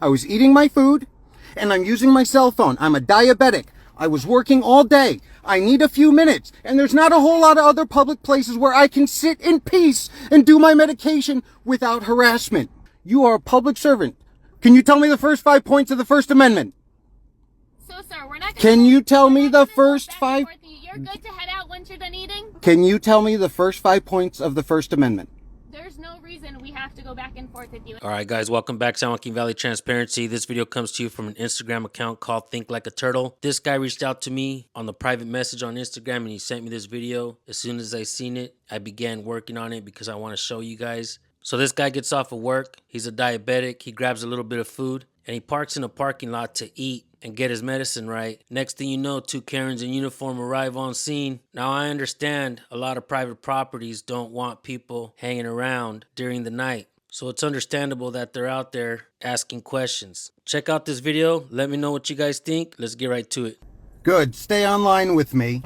I was eating my food, and I'm using my cell phone. I'm a diabetic. I was working all day. I need a few minutes, and there's not a whole lot of other public places where I can sit in peace and do my medication without harassment. You are a public servant. Can you tell me the first 5 points of the First Amendment? So, sir, we're not gonna Can you tell me the first 5? You're good to head out once you're done eating? Can you tell me the first 5 points of the First Amendment? There's no reason we have to go back and forth with you. All right, guys, welcome back to San Joaquin Valley Transparency. This video comes to you from an Instagram account called Think Like a Turtle. This guy reached out to me on the private message on Instagram, and he sent me this video. As soon as I seen it, I began working on it because I want to show you guys. So this guy gets off of work. He's a diabetic. He grabs a little bit of food, and he parks in a parking lot to eat and get his medicine right. Next thing you know, 2 Karens in uniform arrive on scene. Now, I understand a lot of private properties don't want people hanging around during the night. So it's understandable that they're out there asking questions. Check out this video. Let me know what you guys think. Let's get right to it. Good. Stay online with me.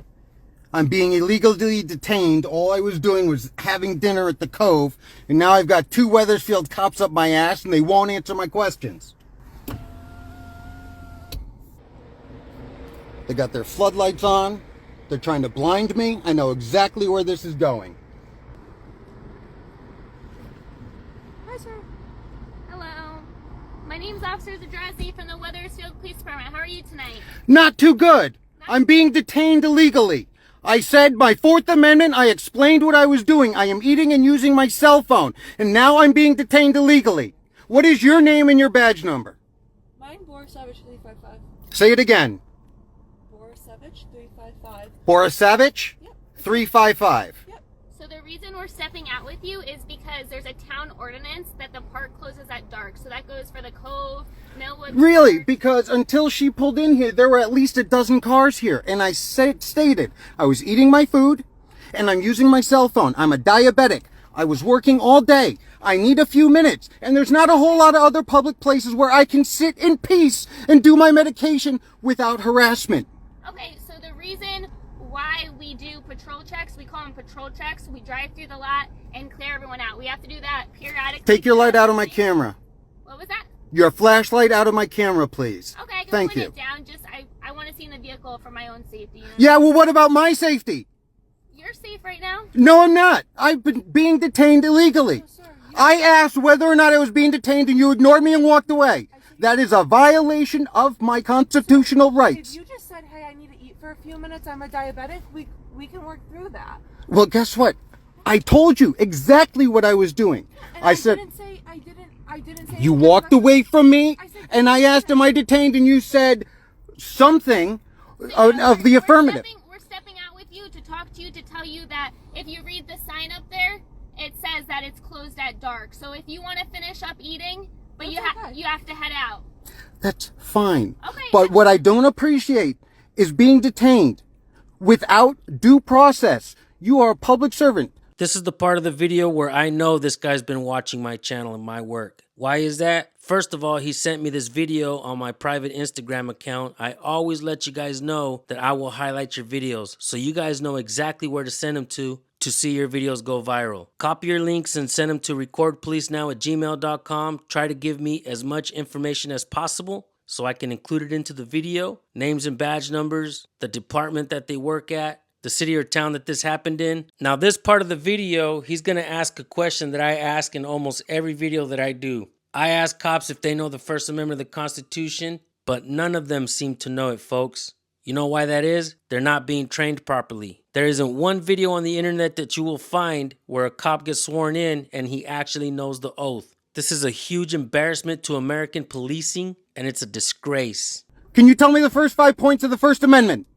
I'm being illegally detained. All I was doing was having dinner at the Cove, and now I've got 2 Wethersfield cops up my ass, and they won't answer my questions. They got their floodlights on. They're trying to blind me. I know exactly where this is going. Hi, sir. Hello. My name's Officer Drazzy from the Wethersfield Police Department. How are you tonight? Not too good. I'm being detained illegally. I said my 4th Amendment. I explained what I was doing. I am eating and using my cell phone. And now I'm being detained illegally. What is your name and your badge number? Mine, Boris Savage 355. Say it again. Boris Savage 355. Boris Savage? Yep. 355. Yep. So the reason we're stepping out with you is because there's a town ordinance that the park closes at dark. So that goes for the Cove, Millwood. Really? Park. Because until she pulled in here, there were at least a dozen cars here. And I stated I was eating my food and I'm using my cell phone. I'm a diabetic. I was working all day. I need a few minutes. And there's not a whole lot of other public places where I can sit in peace and do my medication without harassment. Okay, so the reason why we do patrol checks, we call them patrol checks. We drive through the lot and clear everyone out. We have to do that periodically. Take your light out of my camera. What was that? Your flashlight out of my camera, please. Okay, I can Thank put you. it down. Just I want to see in the vehicle for my own safety. You know? Yeah, well, what about my safety? You're safe right now? No, I'm not. I've been being detained illegally. Oh, sir, I asked whether or not I was being detained and you ignored me and walked away. That is a violation of my constitutional if rights. you just said, hey, I need to eat for a few minutes, I'm a diabetic, we can work through that. Well, guess what? I told you exactly what I was doing. And I said, I didn't say you anything walked about- away from me I said, and I asked, am I detained? And you said something of the affirmative. We're stepping out with you to talk to you, to tell you that if you read the sign up there, it says that it's closed at dark. So if you want to finish up eating, but you have to head out. That's fine. Okay. But what I don't appreciate is being detained without due process. You are a public servant. This is the part of the video where I know this guy's been watching my channel and my work. Why is that? First of all, he sent me this video on my private Instagram account. I always let you guys know that I will highlight your videos, so you guys know exactly where to send them to see your videos go viral. Copy your links and send them to recordpolicenow@gmail.com. Try to give me as much information as possible so I can include it into the video. Names and badge numbers, the department that they work at, the city or town that this happened in. Now, this part of the video, he's going to ask a question that I ask in almost every video that I do. I ask cops if they know the First Amendment of the Constitution, but none of them seem to know it, folks. You know why that is? They're not being trained properly. There isn't one video on the internet that you will find where a cop gets sworn in and he actually knows the oath. This is a huge embarrassment to American policing, and it's a disgrace. Can you tell me the first 5 points of the First Amendment?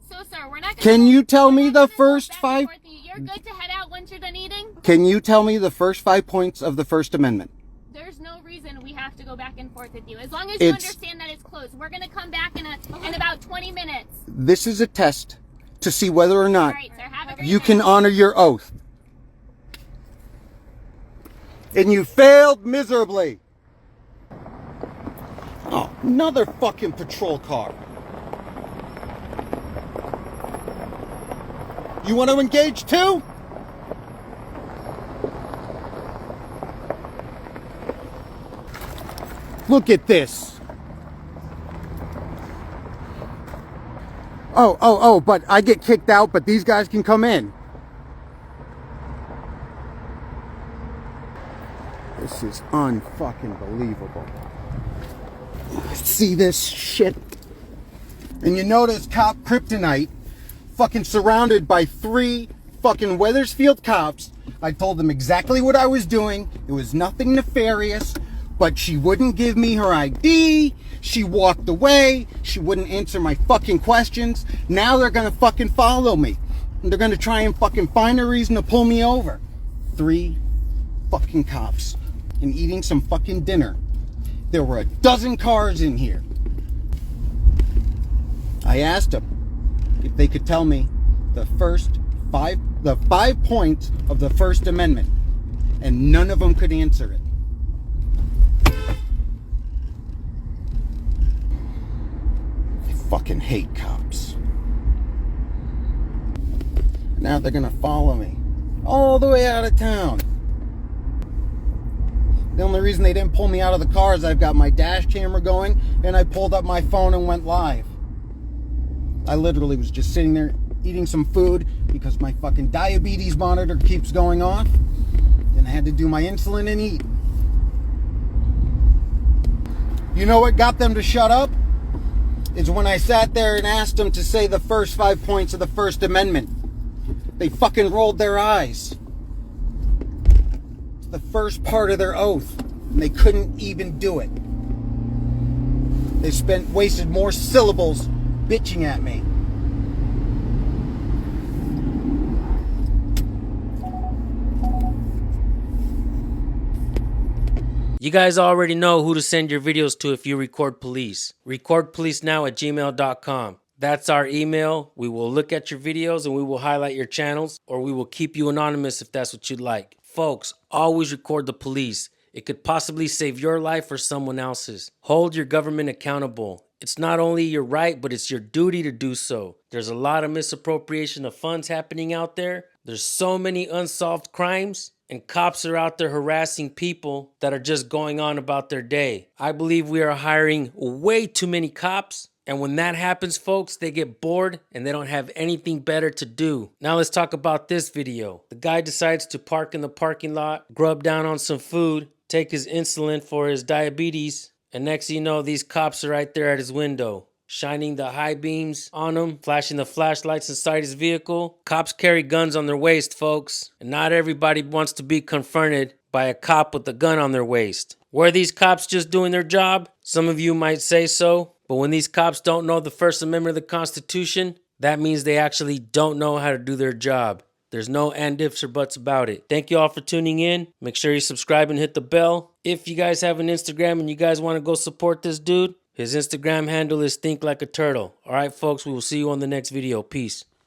So, sir, we're not. Can you tell me the first 5? You're good to head out once you're done eating. Can you tell me the first 5 points of the First Amendment? There's no reason we have to go back and forth with you. As long as you understand that it's closed. We're going to come back in about 20 minutes. This is a test to see whether or not All right, sir. Have a great you day. can honor your oath. And you failed miserably. Oh, another fucking patrol car. You want to engage too? Look at this. Oh, but I get kicked out, but these guys can come in. This is unfucking believable. See this shit? And you notice Cop Kryptonite fucking surrounded by 3 fucking Weathersfield cops. I told them exactly what I was doing. It was nothing nefarious, but she wouldn't give me her ID. She walked away. She wouldn't answer my fucking questions. Now they're gonna fucking follow me. And they're gonna try and fucking find a reason to pull me over. 3 fucking cops and eating some fucking dinner. There were a dozen cars in here. I asked them if they could tell me the 5 points of the First Amendment, and none of them could answer it. I fucking hate cops. Now they're gonna follow me all the way out of town. The only reason they didn't pull me out of the car is I've got my dash camera going, and I pulled up my phone and went live. I literally was just sitting there eating some food because my fucking diabetes monitor keeps going off, and I had to do my insulin and eat. You know what got them to shut up? Is when I sat there and asked them to say the first 5 points of the First Amendment. They fucking rolled their eyes. It's the first part of their oath, and they couldn't even do it. They wasted more syllables bitching at me. You guys already know who to send your videos to if you record police. recordpolicenow@gmail.com. That's our email. We will look at your videos and we will highlight your channels, or we will keep you anonymous if that's what you'd like. Folks, always record the police. It could possibly save your life or someone else's. Hold your government accountable. It's not only your right, but it's your duty to do so. There's a lot of misappropriation of funds happening out there. There's so many unsolved crimes, and cops are out there harassing people that are just going on about their day. I believe we are hiring way too many cops. And when that happens, folks, they get bored and they don't have anything better to do. Now let's talk about this video. The guy decides to park in the parking lot, grub down on some food, take his insulin for his diabetes, and next thing you know, these cops are right there at his window, shining the high beams on him, flashing the flashlights inside his vehicle. Cops carry guns on their waist, folks, and not everybody wants to be confronted by a cop with a gun on their waist. Were these cops just doing their job? Some of you might say so. But when these cops don't know the First Amendment of the Constitution, that means they actually don't know how to do their job. There's no and ifs or buts about it. Thank you all for tuning in. Make sure you subscribe and hit the bell. If you guys have an Instagram and you guys want to go support this dude, his Instagram handle is Think Like a Turtle. All right, folks, we will see you on the next video. Peace.